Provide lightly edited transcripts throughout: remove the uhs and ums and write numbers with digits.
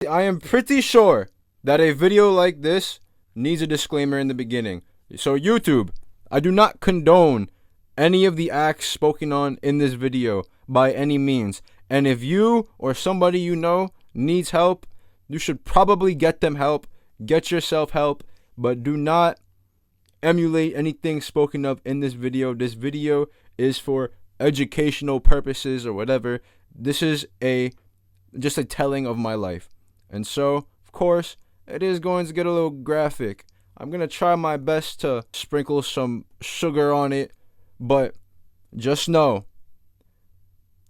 I am pretty sure that a video like this needs a disclaimer in the beginning. So YouTube, I do not condone any of the acts spoken on in this video by any means. And if you or somebody you know needs help, you should probably get them help. Get yourself help, but do not emulate anything spoken of in this video. This video is for educational purposes or whatever. This is just a telling of my life. And so, of course, it is going to get a little graphic. I'm going to try my best to sprinkle some sugar on it, but just know,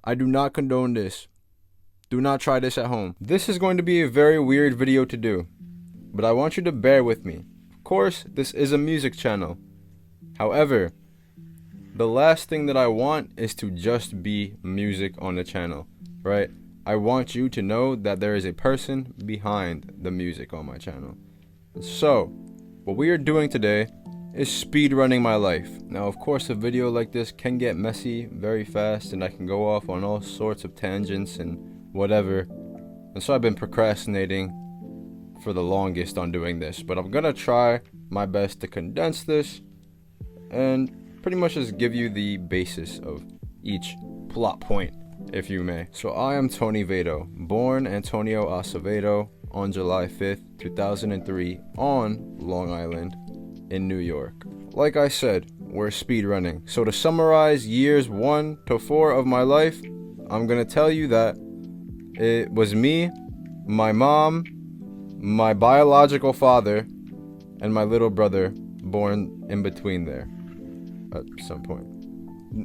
I do not condone this. Do not try this at home. This is going to be a very weird video to do, but I want you to bear with me. Of course, this is a music channel. However, the last thing that I want is to just be music on the channel, right? I want you to know that there is a person behind the music on my channel. So, what we are doing today is speed running my life. Now, of course, a video like this can get messy very fast, and I can go off on all sorts of tangents and whatever. And so I've been procrastinating for the longest on doing this, but I'm gonna try my best to condense this and pretty much just give you the basis of each plot point, if you may. So I am Toni Vedo, born Antonio Acevedo on July 5th, 2003 on Long Island in New York. Like I said, we're speed running. So to summarize years 1 to 4 of my life, I'm gonna tell you that it was me, my mom, my biological father, and my little brother born in between there at some point.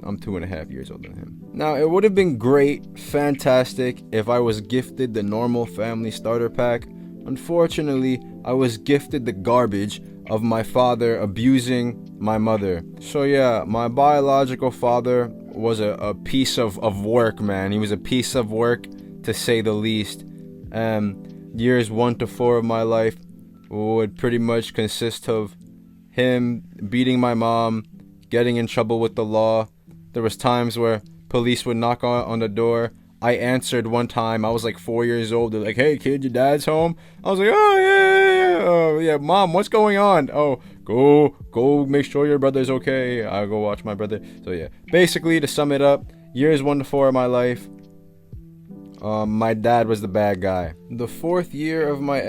I'm 2.5 years older than him. Now, it would have been great, fantastic, if I was gifted the normal family starter pack. Unfortunately, I was gifted the garbage of my father abusing my mother. So yeah, my biological father was a piece of work, man. He was a piece of work, to say the least. Years 1 to 4 of my life would pretty much consist of him beating my mom, getting in trouble with the law. There was times where police would knock on the door. I answered one time. I was like 4 years old. They're like, "Hey kid, your dad's home." I was like, "Oh yeah. Oh yeah, mom, what's going on?" "Oh, go make sure your brother's okay." I'll go watch my brother. So yeah, basically to sum it up, years 1 to 4 of my life, my dad was the bad guy. The fourth year of my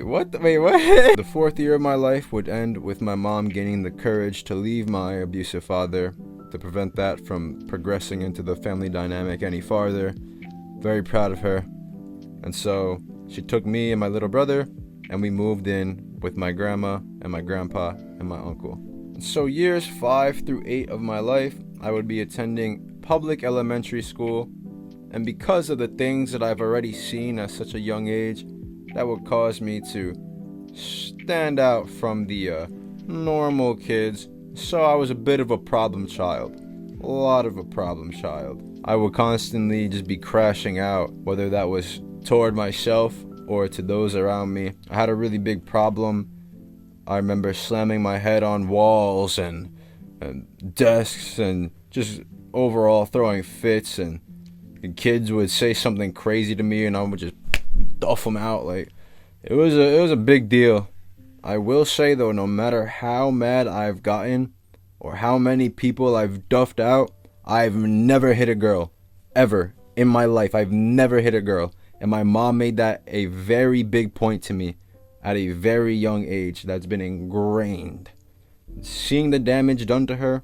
what? The fourth year of my life would end with my mom gaining the courage to leave my abusive father to prevent that from progressing into the family dynamic any farther. Very proud of her. And so she took me and my little brother, and we moved in with my grandma and my grandpa and my uncle. And so years 5 through 8 of my life, I would be attending public elementary school. And because of the things that I've already seen at such a young age, that would cause me to stand out from the normal kids. So I was a bit of a problem child. A lot of a problem child. I would constantly just be crashing out, whether that was toward myself or to those around me. I had a really big problem. I remember slamming my head on walls and desks and just overall throwing fits, and the kids would say something crazy to me and I would just duff them out. Like, it was a big deal. I will say though, no matter how mad I've gotten or how many people I've duffed out, I've never hit a girl. Ever in my life, I've never hit a girl. And my mom made that a very big point to me at a very young age. That's been ingrained. Seeing the damage done to her,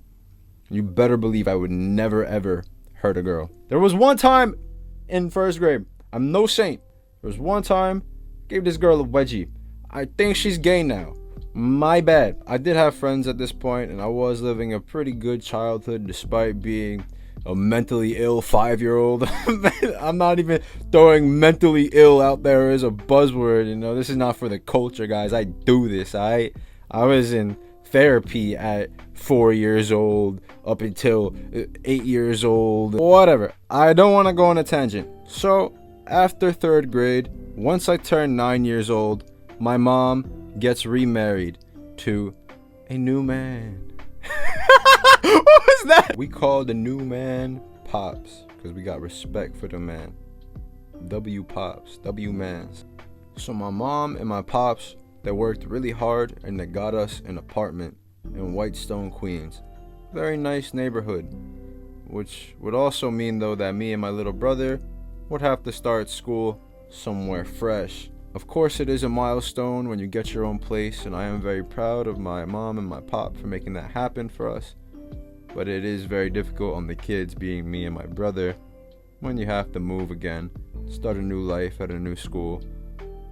you better believe I would never ever hurt a girl. There was one time in first grade, I'm no saint. There was one time, gave this girl a wedgie. I think she's gay now. My bad. I did have friends at this point, and I was living a pretty good childhood despite being a mentally ill 5-year-old. I'm not even throwing mentally ill out there as a buzzword. You know, this is not for the culture, guys. I do this. I was in therapy at 4 years old up until 8 years old. Whatever. I don't want to go on a tangent. So after 3rd grade, once I turned 9 years old, my mom gets remarried to a new man. What was that? We called the new man Pops because we got respect for the man. W Pops, W Mans. So my mom and my pops, they worked really hard and they got us an apartment in Whitestone, Queens. Very nice neighborhood. Which would also mean though that me and my little brother would have to start school somewhere fresh. Of course it is a milestone when you get your own place, and I am very proud of my mom and my pop for making that happen for us. But it is very difficult on the kids, being me and my brother, when you have to move again, start a new life at a new school.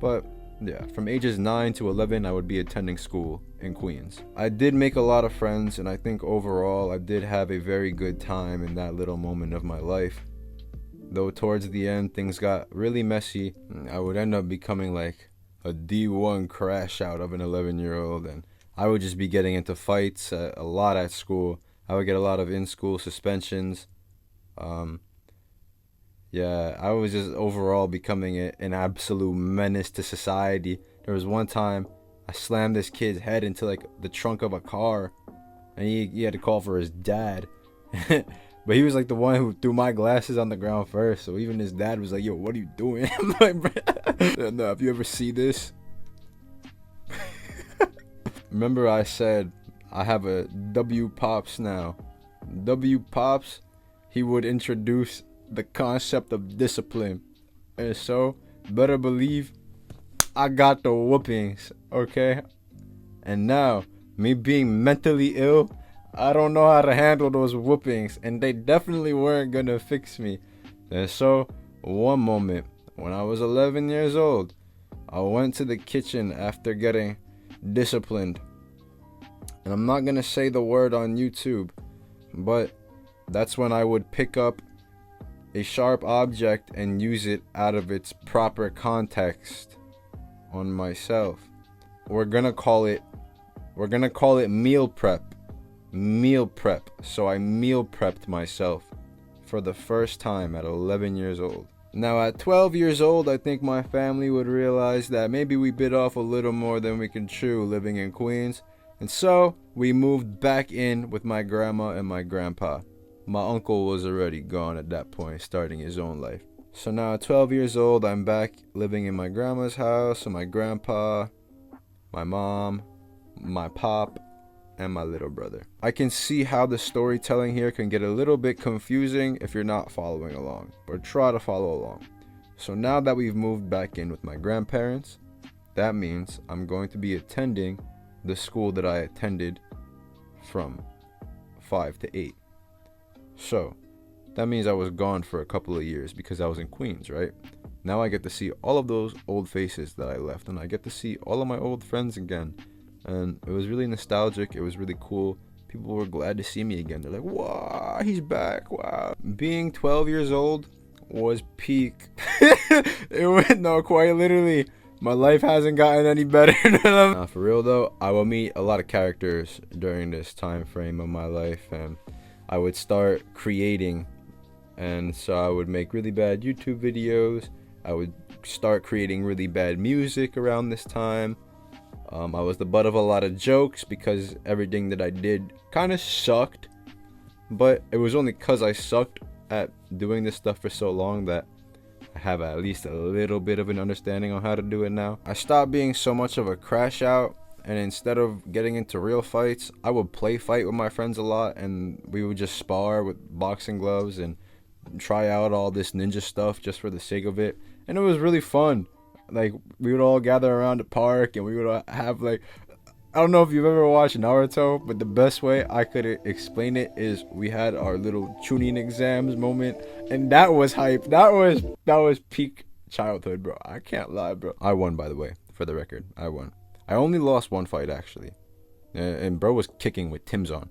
But yeah, from ages 9 to 11 I would be attending school in Queens. I did make a lot of friends, and I think overall I did have a very good time in that little moment of my life. Though towards the end things got really messy. I would end up becoming like a D1 crash out of an 11-year-old, and I would just be getting into fights a lot at school. I would get a lot of in-school suspensions. Yeah, I was just overall becoming an absolute menace to society. There was one time I slammed this kid's head into like the trunk of a car, and he had to call for his dad. But he was like the one who threw my glasses on the ground first, so even his dad was like, yo, what are you doing? I'm like, bro. No, if you ever see this. Remember I said I have a W Pops now. W Pops, he would introduce the concept of discipline. And so, better believe I got the whoopings, okay? And now, me being mentally ill, I don't know how to handle those whoopings, and they definitely weren't gonna fix me. And so, one moment, when I was 11 years old, I went to the kitchen after getting disciplined. And I'm not gonna say the word on YouTube, but that's when I would pick up a sharp object and use it out of its proper context on myself. We're gonna call it meal prep. Meal prep. So I meal prepped myself for the first time at 11 years old. Now at 12 years old, I think my family would realize that maybe we bit off a little more than we can chew living in Queens. And so we moved back in with my grandma and my grandpa. My uncle was already gone at that point, starting his own life. So now at 12 years old, I'm back living in my grandma's house, and my grandpa, my mom, my pop, and my little brother. I can see how the storytelling here can get a little bit confusing if you're not following along, but try to follow along. So now that we've moved back in with my grandparents, that means I'm going to be attending the school that I attended from 5 to 8. So that means I was gone for a couple of years because I was in Queens, right? Now I get to see all of those old faces that I left, and I get to see all of my old friends again. And it was really nostalgic. It was really cool. People were glad to see me again. They're like, wow, he's back. Wow. Being 12 years old was peak. It went, no, quite literally. My life hasn't gotten any better. For real though, I will meet a lot of characters during this time frame of my life, and I would start creating. And so I would make really bad YouTube videos. I would start creating really bad music around this time. I was the butt of a lot of jokes because everything that I did kind of sucked. But it was only because I sucked at doing this stuff for so long that I have at least a little bit of an understanding on how to do it now. I stopped being so much of a crash out, and instead of getting into real fights, I would play fight with my friends a lot, and we would just spar with boxing gloves and try out all this ninja stuff just for the sake of it. And it was really fun. Like, we would all gather around the park, and we would have, like, I don't know if you've ever watched Naruto, but the best way I could explain it is we had our little Chunin exams moment, and that was hype. That was peak childhood, bro. I can't lie, bro. I won, by the way, for the record. I won. I only lost one fight, actually, and bro was kicking with Tim's on.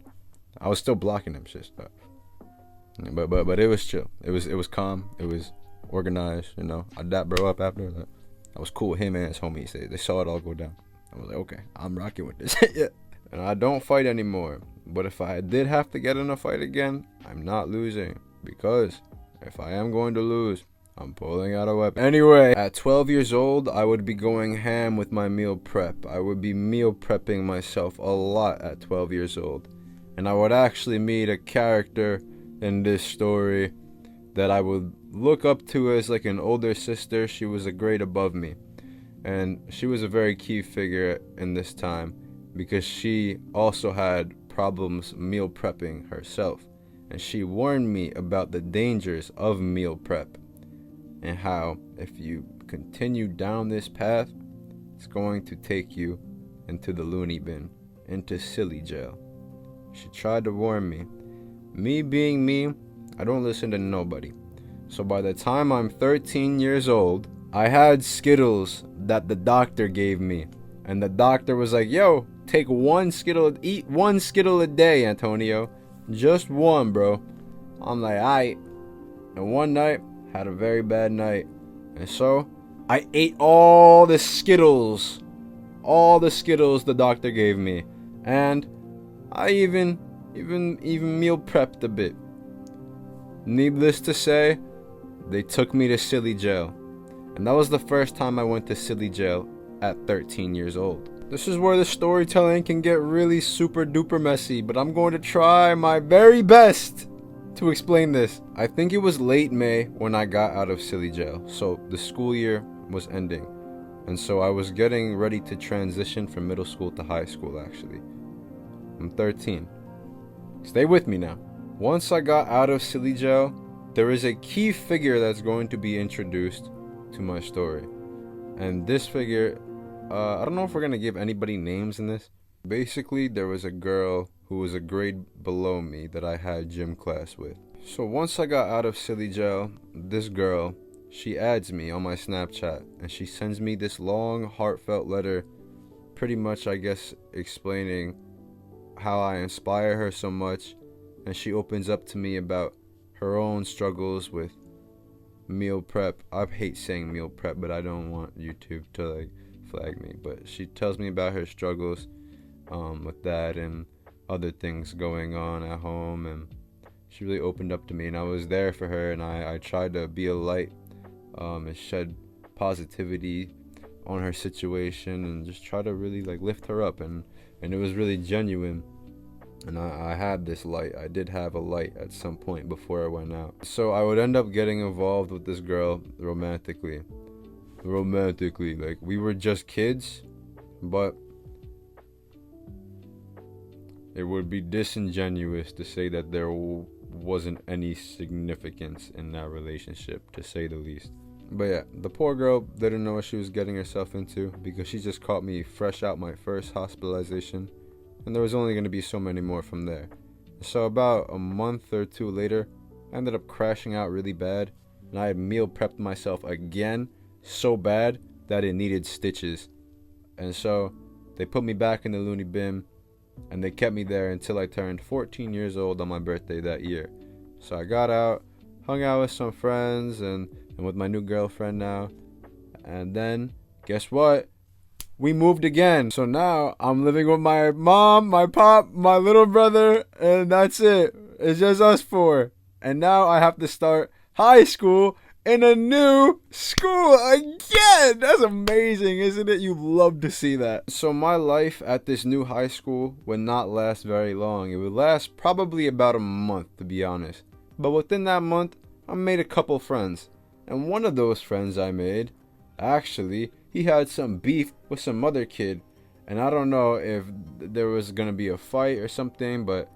I was still blocking him, shit. But it was chill. It was calm. It was organized. You know, I dapped bro up after that. I was cool with him and his homies. They saw it all go down. I was like, okay, I'm rocking with this. Yeah. And I don't fight anymore. But if I did have to get in a fight again, I'm not losing. Because if I am going to lose, I'm pulling out a weapon. Anyway, at 12 years old, I would be going ham with my meal prep. I would be meal prepping myself a lot at 12 years old. And I would actually meet a character in this story that I would look up to as like an older sister. She was a grade above me. And she was a very key figure in this time because she also had problems meal prepping herself. And she warned me about the dangers of meal prep and how if you continue down this path, it's going to take you into the loony bin, into silly jail. She tried to warn me. Me being me, I don't listen to nobody. So by the time I'm 13 years old, I had Skittles that the doctor gave me. And the doctor was like, yo, take one Skittle, eat one Skittle a day, Antonio. Just one, bro. I'm like, aight. And one night, had a very bad night. And so, I ate all the Skittles. All the Skittles the doctor gave me. And I even meal prepped a bit. Needless to say, they took me to silly jail. And that was the first time I went to silly jail at 13 years old. This is where the storytelling can get really super duper messy, but I'm going to try my very best to explain this. I think it was late May when I got out of silly jail, so the school year was ending. And so I was getting ready to transition from middle school to high school, actually. I'm 13. Stay with me now. Once I got out of silly jail, there is a key figure that's going to be introduced to my story. And this figure, I don't know if we're going to give anybody names in this. Basically, there was a girl who was a grade below me that I had gym class with. So once I got out of silly jail, this girl, she adds me on my Snapchat and she sends me this long, heartfelt letter, pretty much, I guess, explaining how I inspire her so much. And she opens up to me about her own struggles with meal prep. I hate saying meal prep, but I don't want YouTube to like flag me. But she tells me about her struggles with that and other things going on at home, and she really opened up to me, and I was there for her, and I tried to be a light and shed positivity on her situation and just try to really like lift her up, and it was really genuine. And I had this light. I did have a light at some point before I went out. So I would end up getting involved with this girl romantically. Like, we were just kids, but it would be disingenuous to say that there wasn't any significance in that relationship, to say the least. But yeah, the poor girl didn't know what she was getting herself into because she just caught me fresh out my first hospitalization. And there was only going to be so many more from there. So about a month or two later, I ended up crashing out really bad. And I had meal prepped myself again so bad that it needed stitches. And so they put me back in the loony bin. And they kept me there until I turned 14 years old on my birthday that year. So I got out, hung out with some friends and with my new girlfriend now. And then, guess what? We moved again. So now I'm living with my mom, my pop, my little brother, and that's it. It's just us four. And now I have to start high school in a new school again. That's amazing, isn't it? You love to see that. So my life at this new high school would not last very long. It would last probably about a month, to be honest. But within that month, I made a couple friends. And one of those friends I made, actually, he had some beef with some other kid. And I don't know if there was going to be a fight or something, but,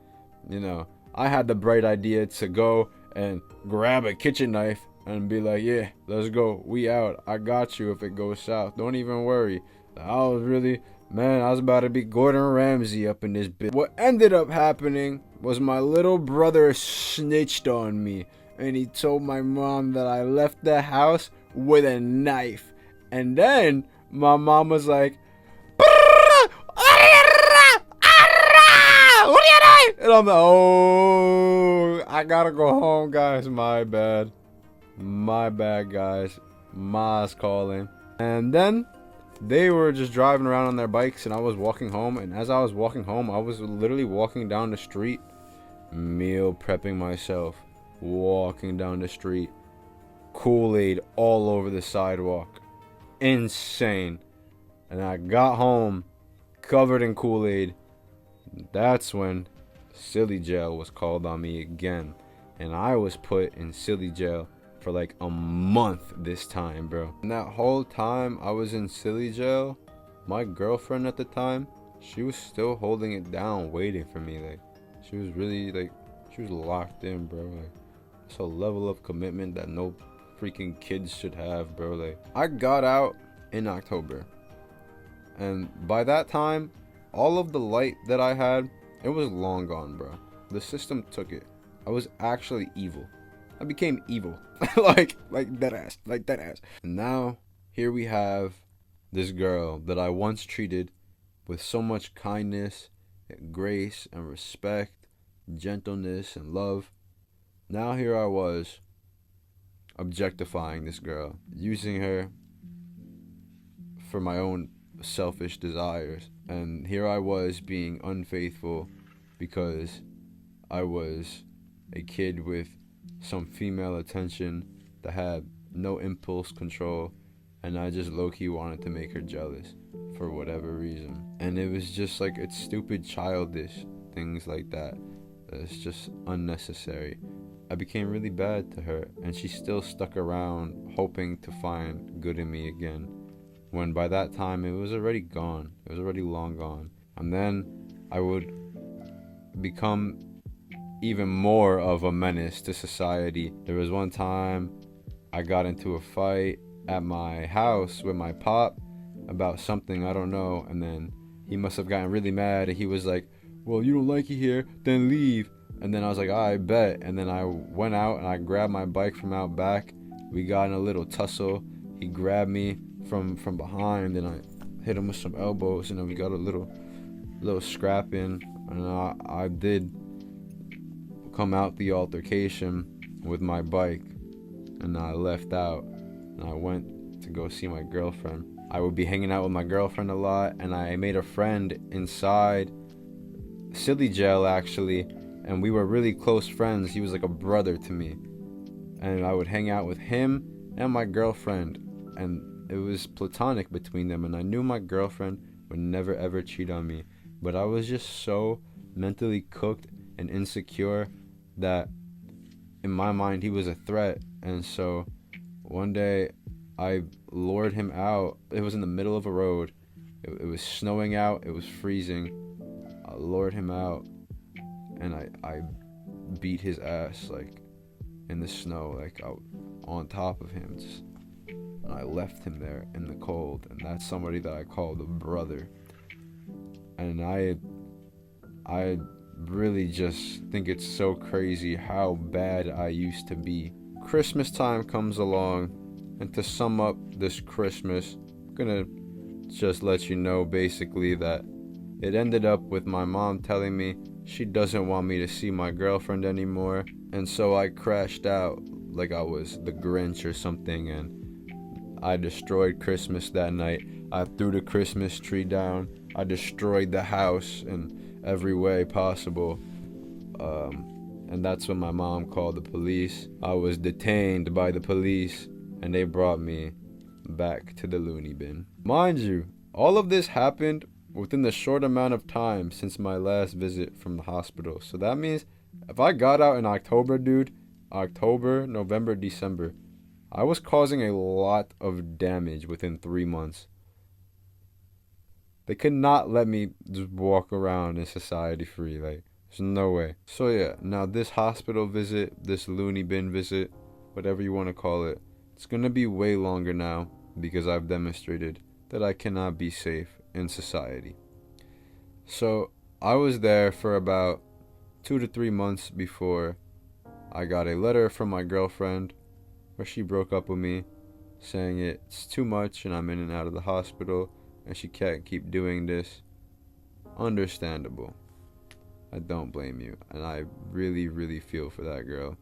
you know, I had the bright idea to go and grab a kitchen knife and be like, yeah, let's go. We out. I got you if it goes south. Don't even worry. I was about to be Gordon Ramsay up in this bit. What ended up happening was my little brother snitched on me. And he told my mom that I left the house with a knife. And then my mom was like, what are you doing? And I'm like, oh, I gotta go home, guys. My bad, guys. Ma's calling. And then they were just driving around on their bikes, and I was walking home. And as I was walking home, I was literally walking down the street, meal prepping myself, walking down the street, Kool-Aid all over the sidewalk. Insane. And I got home covered in Kool-Aid. That's when silly jail was called on me again, and I was put in silly jail for like a month this time, bro. And that whole time I was in silly jail, my girlfriend at the time, she was still holding it down, waiting for me. Like, she was really like, she was locked in, bro. Like, it's a level of commitment that no freaking kids should have, bro. Like, I got out in October, and by that time, all of the light that I had, it was long gone, bro. The system took it. I was actually evil. I became evil. like that ass. Like that ass. And now, here we have this girl that I once treated with so much kindness, and grace, and respect, gentleness, and love. Now here I was, objectifying this girl, using her for my own selfish desires. And here I was being unfaithful because I was a kid with some female attention that had no impulse control, and I just low-key wanted to make her jealous for whatever reason. And it was just like, it's stupid, childish things like that. It's just unnecessary. I became really bad to her, and she still stuck around hoping to find good in me again, when by that time it was already gone. It was already long gone. And then I would become even more of a menace to society. There was one time I got into a fight at my house with my pop about something, I don't know, and then he must have gotten really mad, and he was like, well, you don't like it here, then leave. And then I was like, I bet. And then I went out and I grabbed my bike from out back. We got in a little tussle. He grabbed me from behind, and I hit him with some elbows, and then we got a little scrapping, and I did come out the altercation with my bike, and I left out, and I went to go see my girlfriend. I would be hanging out with my girlfriend a lot, and I made a friend inside silly jail, actually, and we were really close friends. He was like a brother to me, and I would hang out with him and my girlfriend, and it was platonic between them, and I knew my girlfriend would never ever cheat on me, but I was just so mentally cooked and insecure that in my mind he was a threat. And so one day I lured him out. It was in the middle of a road. It was snowing out. It was freezing. I lured him out, and I beat his ass, like, in the snow, like, out on top of him. And I left him there in the cold, and that's somebody that I called a brother. And I really just think it's so crazy how bad I used to be. Christmas time comes along, and to sum up this Christmas, I'm gonna just let you know basically that it ended up with my mom telling me she doesn't want me to see my girlfriend anymore, and so I crashed out like I was the Grinch or something, and I destroyed Christmas that night. I threw the Christmas tree down. I destroyed the house in every way possible. And that's when my mom called the police. I was detained by the police, and they brought me back to the loony bin. Mind you, all of this happened within the short amount of time since my last visit from the hospital. So that means if I got out in October, dude, October, November, December, I was causing a lot of damage within 3 months. They could not let me just walk around in society free. Like, there's no way. So yeah, now this hospital visit, this loony bin visit, whatever you want to call it, it's gonna be way longer now because I've demonstrated that I cannot be safe in society. So I was there for about 2 to 3 months before I got a letter from my girlfriend where she broke up with me, saying it's too much and I'm in and out of the hospital and she can't keep doing this. Understandable. I don't blame you, and I really, really feel for that girl,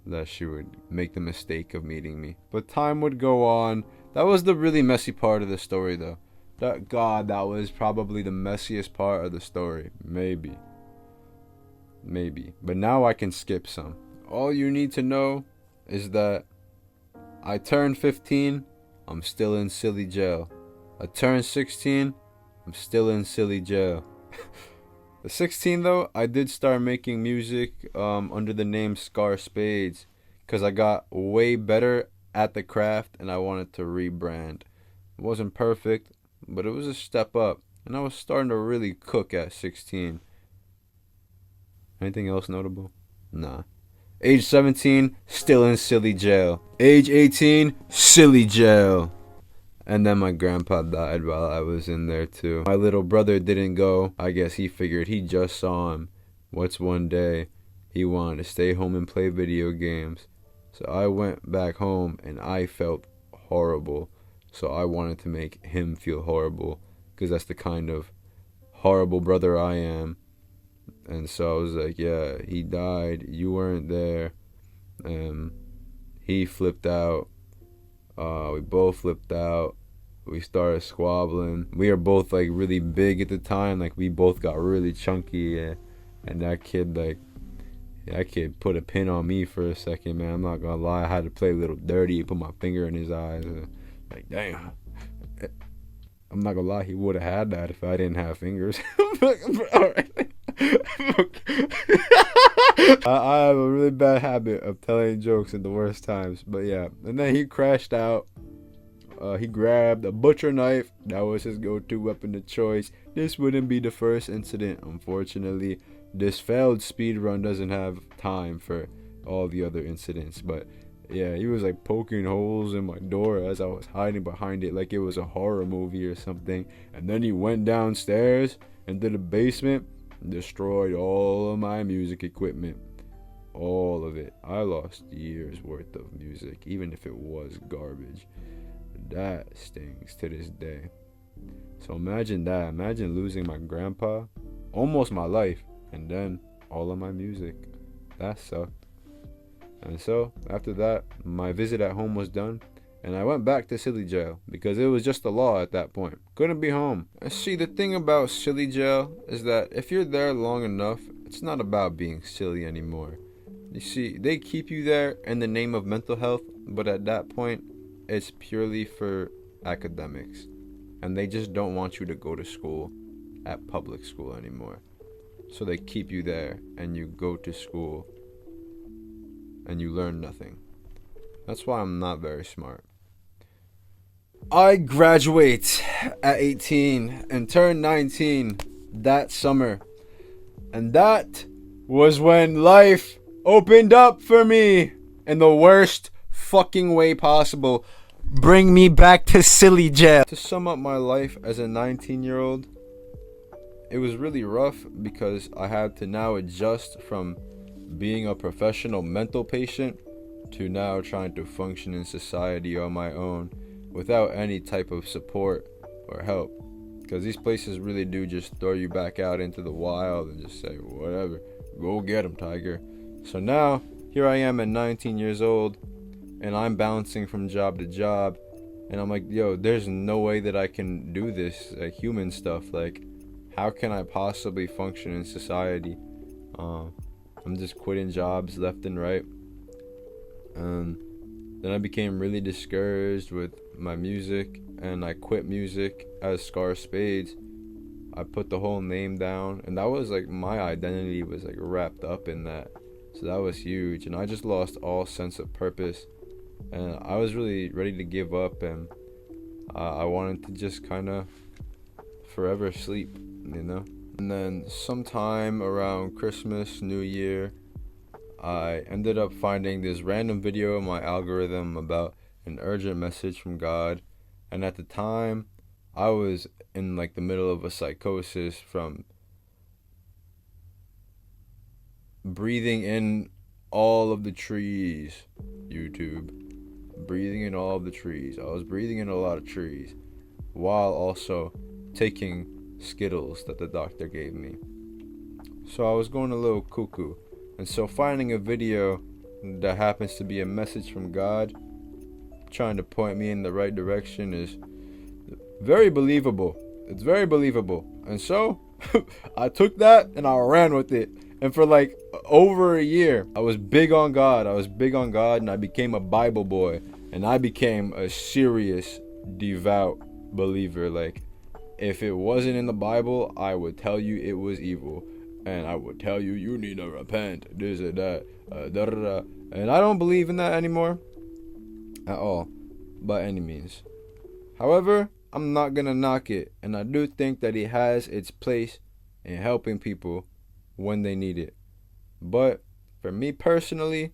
that she would make the mistake of meeting me. But time would go on. That was the really messy part of the story, though. That was probably the messiest part of the story. Maybe. But now I can skip some. All you need to know is that I turned 15, I'm still in silly jail. I turned 16, I'm still in silly jail. At 16 though, I did start making music under the name Scar Spades. because I got way better at the craft and I wanted to rebrand. It wasn't perfect, but it was a step up, and I was starting to really cook at 16. Anything else notable? Nah. Age 17, still in silly jail. Age 18, silly jail. And then my grandpa died while I was in there too. My little brother didn't go. I guess he figured he just saw him. What's one day? He wanted to stay home and play video games. So I went back home and I felt horrible. So I wanted to make him feel horrible, because that's the kind of horrible brother I am. And so I was like, yeah, he died. You weren't there. He flipped out. We both flipped out. We started squabbling. We were both like really big at the time. Like we both got really chunky. And that kid put a pin on me for a second, man. I'm not gonna lie. I had to play a little dirty, put my finger in his eyes. Like, damn. I'm not gonna lie, he would have had that if I didn't have fingers. Alright. I have a really bad habit of telling jokes at the worst times. But yeah. And then he crashed out. He grabbed a butcher knife. That was his go-to weapon of choice. This wouldn't be the first incident, unfortunately. This failed speed run doesn't have time for all the other incidents. But yeah, he was like poking holes in my door as I was hiding behind it like it was a horror movie or something. And then he went downstairs into the basement and destroyed all of my music equipment. All of it. I lost years worth of music, even if it was garbage. That stings to this day. So imagine that. Imagine losing my grandpa, almost my life, and then all of my music. That sucked. And so after that, my visit at home was done, and I went back to silly jail because it was just the law at that point. Couldn't be home. And see, the thing about silly jail is that if you're there long enough, it's not about being silly anymore. You see, they keep you there in the name of mental health, but at that point, it's purely for academics. And they just don't want you to go to school at public school anymore. So they keep you there, and you go to school, and you learn nothing. That's why I'm not very smart. I graduate at 18 and turn 19 that summer. And that was when life opened up for me in the worst fucking way possible. Bring me back to silly jail. To sum up my life as a 19-year-old, it was really rough because I had to now adjust from being a professional mental patient to now trying to function in society on my own without any type of support or help. Because these places really do just throw you back out into the wild and just say, whatever, go get him, tiger. So now, here I am at 19 years old, and I'm bouncing from job to job, and I'm like, yo, there's no way that I can do this, like, human stuff. Like, how can I possibly function in society? I'm just quitting jobs left and right. Then I became really discouraged with my music, and I quit music as Scar Spades. I put the whole name down, and that was like my identity was like wrapped up in that. So that was huge, and I just lost all sense of purpose, and I was really ready to give up, and I wanted to just kind of forever sleep, you know. And then sometime around Christmas, New Year, I ended up finding this random video in my algorithm about an urgent message from God. And at the time, I was in like the middle of a psychosis from breathing in all of the trees. YouTube. Breathing in all of the trees. I was breathing in a lot of trees while also taking Skittles that the doctor gave me. So I was going a little cuckoo. And so finding a video that happens to be a message from God trying to point me in the right direction is very believable. It's very believable. And so I took that and I ran with it. And for like over a year, I was big on God. And I became a Bible boy. And I became a serious, devout believer. Like, if it wasn't in the Bible, I would tell you it was evil. and I would tell you, you need to repent, this and that, da da da. And I don't believe in that anymore at all, by any means. However, I'm not gonna knock it, and I do think that it has its place in helping people when they need it. But for me personally,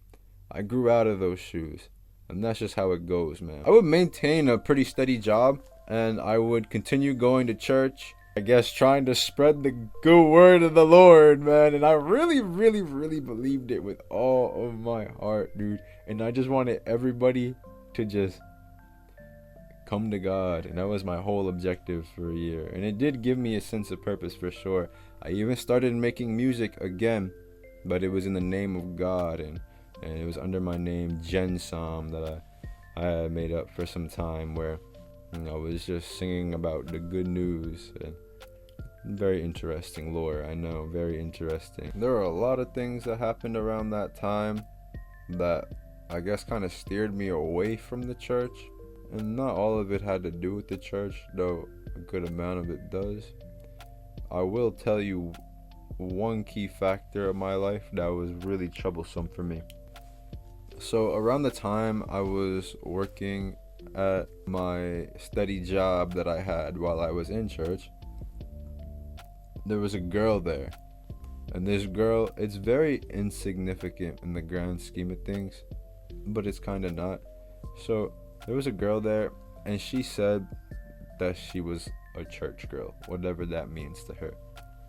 I grew out of those shoes, and that's just how it goes, man. I would maintain a pretty steady job, and I would continue going to church, I guess trying to spread the good word of the Lord, man. And I really, really, really believed it with all of my heart, dude. And I just wanted everybody to just come to God, and that was my whole objective for a year. And it did give me a sense of purpose for sure. I even started making music again, but it was in the name of God, and it was under my name Jen Psalm that I had made up for some time, where I was just singing about the good news. And very interesting lore, I know, very interesting. There were a lot of things that happened around that time that I guess kind of steered me away from the church. And not all of it had to do with the church, though a good amount of it does. I will tell you one key factor of my life that was really troublesome for me. So around the time I was working at my steady job that I had while I was in church, there was a girl there. And this girl, it's very insignificant in the grand scheme of things, but it's kind of not. So there was a girl there, and she said that she was a church girl, whatever that means to her.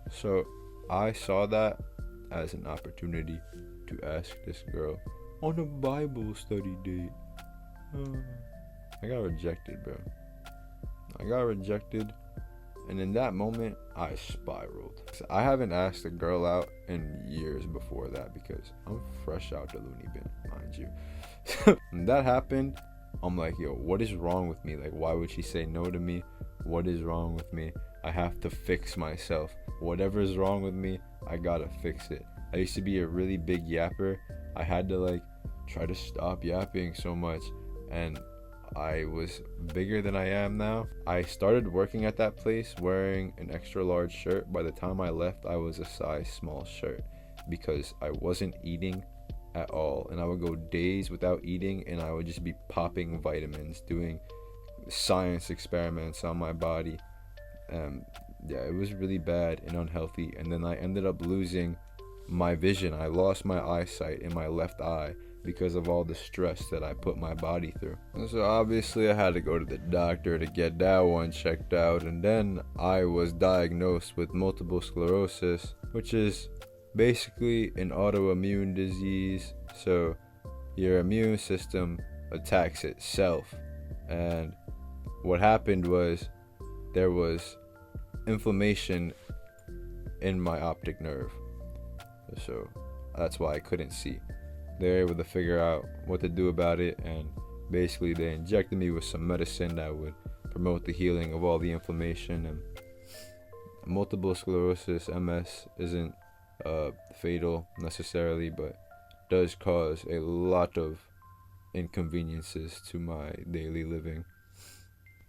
So I saw that as an opportunity to ask this girl on a Bible study date. I got rejected, bro. I got rejected, and in that moment, I spiraled. I haven't asked a girl out in years before that because I'm fresh out the loony bin, mind you. When that happened, I'm like, yo, what is wrong with me? Like, why would she say no to me? What is wrong with me? I have to fix myself. Whatever is wrong with me, I gotta fix it. I used to be a really big yapper. I had to like try to stop yapping so much, and I was bigger than I am now. I started working at that place wearing an extra large shirt. By the time I left, I was a size small shirt because I wasn't eating at all, and I would go days without eating, and I would just be popping vitamins, doing science experiments on my body. Yeah, it was really bad and unhealthy. And then I ended up losing my vision. I lost my eyesight in my left eye because of all the stress that I put my body through. And so obviously I had to go to the doctor to get that one checked out, and then I was diagnosed with multiple sclerosis, which is basically an autoimmune disease. So your immune system attacks itself, and what happened was there was inflammation in my optic nerve, so that's why I couldn't see. They were able to figure out what to do about it, and basically they injected me with some medicine that would promote the healing of all the inflammation. And multiple sclerosis, MS, isn't fatal necessarily, but does cause a lot of inconveniences to my daily living.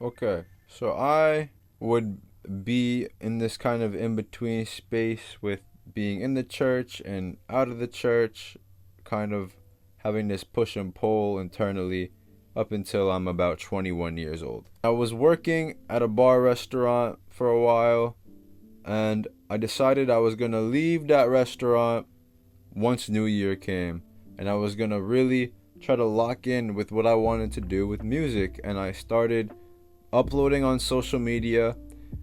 Okay, so I would be in this kind of in-between space with being in the church and out of the church, kind of having this push and pull internally up until I'm about 21 years old. I was working at a bar restaurant for a while, and I decided I was gonna leave that restaurant once New Year came, and I was gonna really try to lock in with what I wanted to do with music. And I started uploading on social media,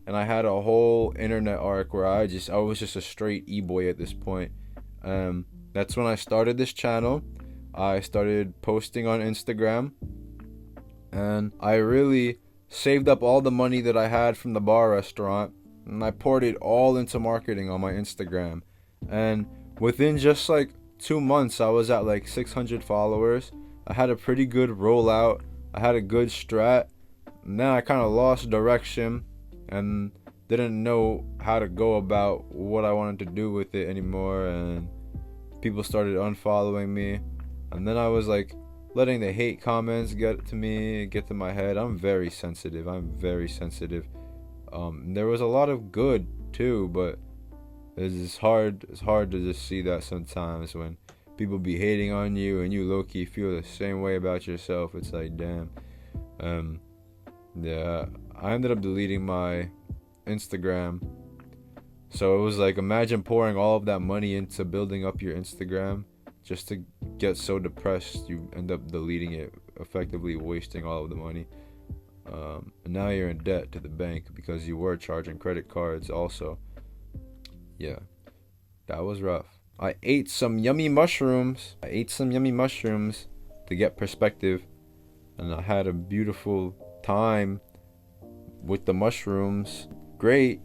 and I had a whole internet arc where I was just a straight e-boy at this point. That's when I started this channel. I started posting on Instagram, and I really saved up all the money that I had from the bar restaurant, and I poured it all into marketing on my Instagram. And within just like 2 months, I was at like 600 followers. I had a pretty good rollout. I had a good strat. And then I kind of lost direction and didn't know how to go about what I wanted to do with it anymore, and people started unfollowing me. And then I was like letting the hate comments get to my head. I'm very sensitive. There was a lot of good too, but It's hard to just see that sometimes when people be hating on you and you low-key feel the same way about yourself. It's like, damn. Yeah, I ended up deleting my Instagram. So it was like, imagine pouring all of that money into building up your Instagram just to get so depressed you end up deleting it, effectively wasting all of the money. And now you're in debt to the bank because you were charging credit cards also. Yeah, that was rough. I ate some yummy mushrooms. To get perspective. And I had a beautiful time with the mushrooms. Great.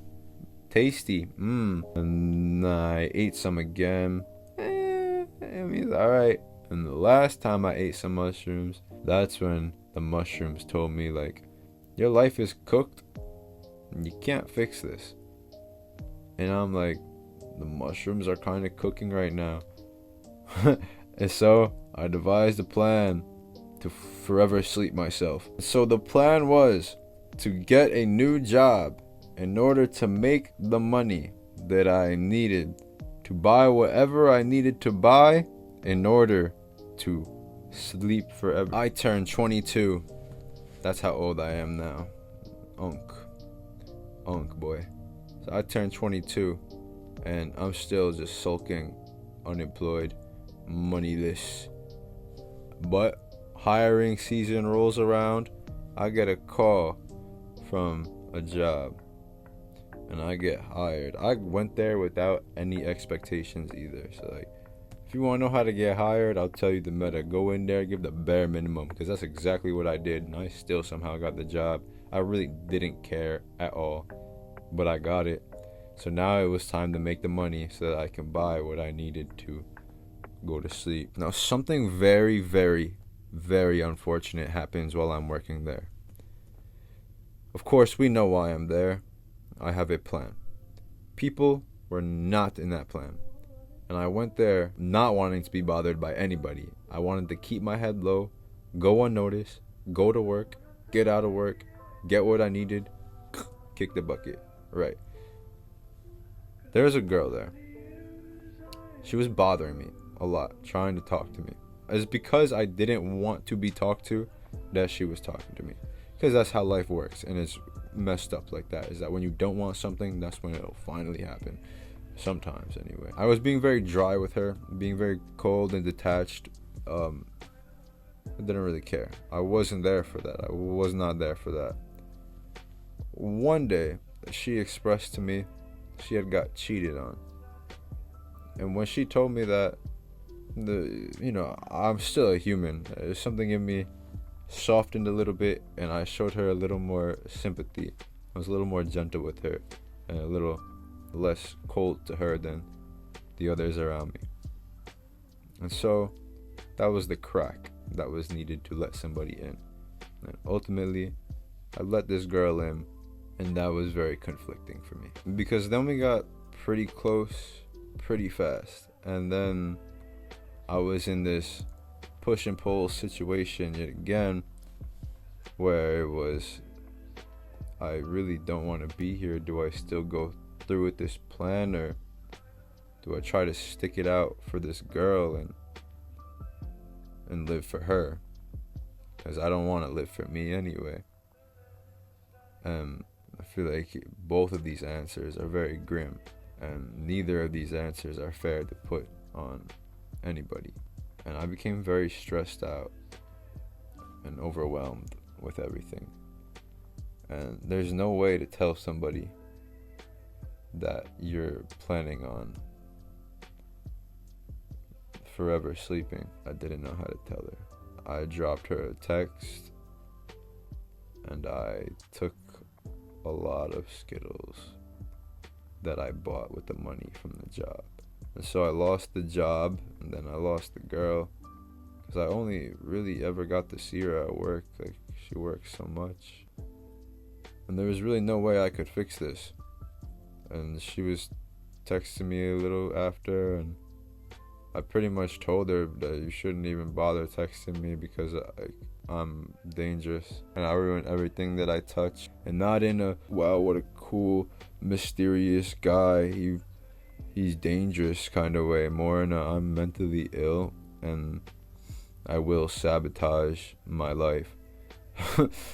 Tasty. And I ate some again. It was alright. And the last time I ate some mushrooms, that's when the mushrooms told me, like, your life is cooked and you can't fix this. And I'm like, the mushrooms are kind of cooking right now. And so I devised a plan to forever sleep myself. So the plan was to get a new job in order to make the money that I needed to buy whatever I needed to buy in order to sleep forever. I turned 22. That's how old I am now. Unk boy. So I turned 22 and I'm still just sulking, unemployed, moneyless. But hiring season rolls around, I get a call from a job and I get hired. I went there without any expectations either. So like, if you want to know how to get hired, I'll tell you the meta. Go in there, give the bare minimum, because that's exactly what I did, and I still somehow got the job. I really didn't care at all, but I got it. So now it was time to make the money so that I can buy what I needed to go to sleep. Now something very, very, very unfortunate happens while I'm working there. Of course, we know why I'm there. I have a plan. People were not in that plan. And I went there not wanting to be bothered by anybody. I wanted to keep my head low, go unnoticed, go to work, get out of work, get what I needed, kick the bucket. Right. There was a girl there. She was bothering me a lot, trying to talk to me. It's because I didn't want to be talked to that she was talking to me. Because that's how life works, and it's messed up like that. Is that when you don't want something, that's when it'll finally happen. Sometimes, anyway. I was being very dry with her, being very cold and detached. I didn't really care. I wasn't there for that. I was not there for that. One day, she expressed to me she had got cheated on. And when she told me that, I'm still a human. There's something in me softened a little bit, and I showed her a little more sympathy. I was a little more gentle with her, and a little less cold to her than the others around me. And so that was the crack that was needed to let somebody in. And ultimately, I let this girl in, and that was very conflicting for me. Because then we got pretty close, pretty fast. And then I was in this push and pull situation yet again, where it was, I really don't want to be here. Do I still go through with this plan, or do I try to stick it out for this girl and live for her? Because I don't want to live for me anyway. I feel like both of these answers are very grim, and neither of these answers are fair to put on anybody. And I became very stressed out and overwhelmed with everything. And there's no way to tell somebody that you're planning on forever sleeping. I didn't know how to tell her. I dropped her a text, and I took a lot of Skittles that I bought with the money from the job. And so I lost the job, and then I lost the girl, because I only really ever got to see her at work. Like, she works so much. And there was really no way I could fix this. And she was texting me a little after, and I pretty much told her that you shouldn't even bother texting me because I'm dangerous and I ruin everything that I touch. And not in a, wow, what a cool, mysterious guy. he's dangerous kind of way, more in a I'm mentally ill and I will sabotage my life.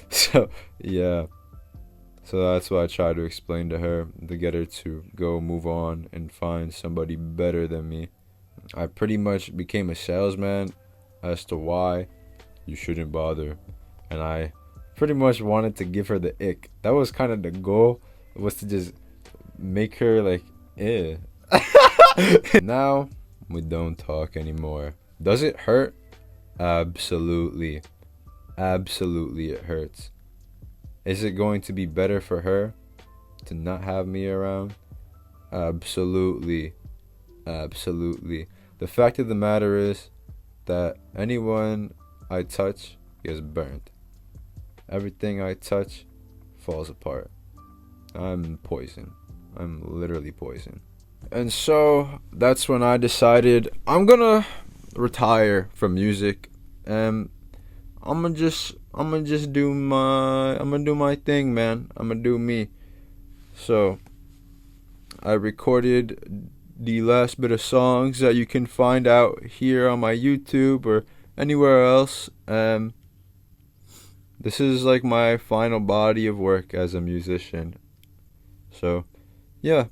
So yeah, so that's what I try to explain to her, to get her to go move on and find somebody better than me. I pretty much became a salesman as to why you shouldn't bother, and I pretty much wanted to give her the ick. That was kind of the goal, was to just make her like, eh. Now we don't talk anymore. Does it hurt? Absolutely. Absolutely it hurts. Is it going to be better for her to not have me around? Absolutely. Absolutely. The fact of the matter is that anyone I touch gets burnt. Everything I touch falls apart. I'm poison. I'm literally poison. And so that's when I decided I'm gonna retire from music, and I'm gonna just do my thing, man. I'm gonna do me. So I recorded the last bit of songs that you can find out here on my YouTube or anywhere else. This is like my final body of work as a musician. So yeah,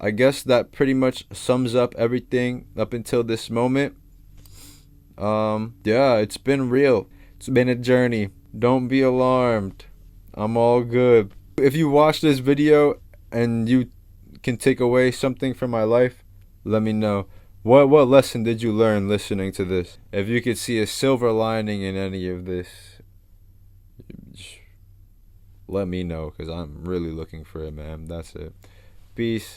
I guess that pretty much sums up everything up until this moment. Yeah, it's been real. It's been a journey. Don't be alarmed. I'm all good. If you watch this video and you can take away something from my life, let me know. What lesson did you learn listening to this? If you could see a silver lining in any of this, let me know, because I'm really looking for it, man. That's it. Peace.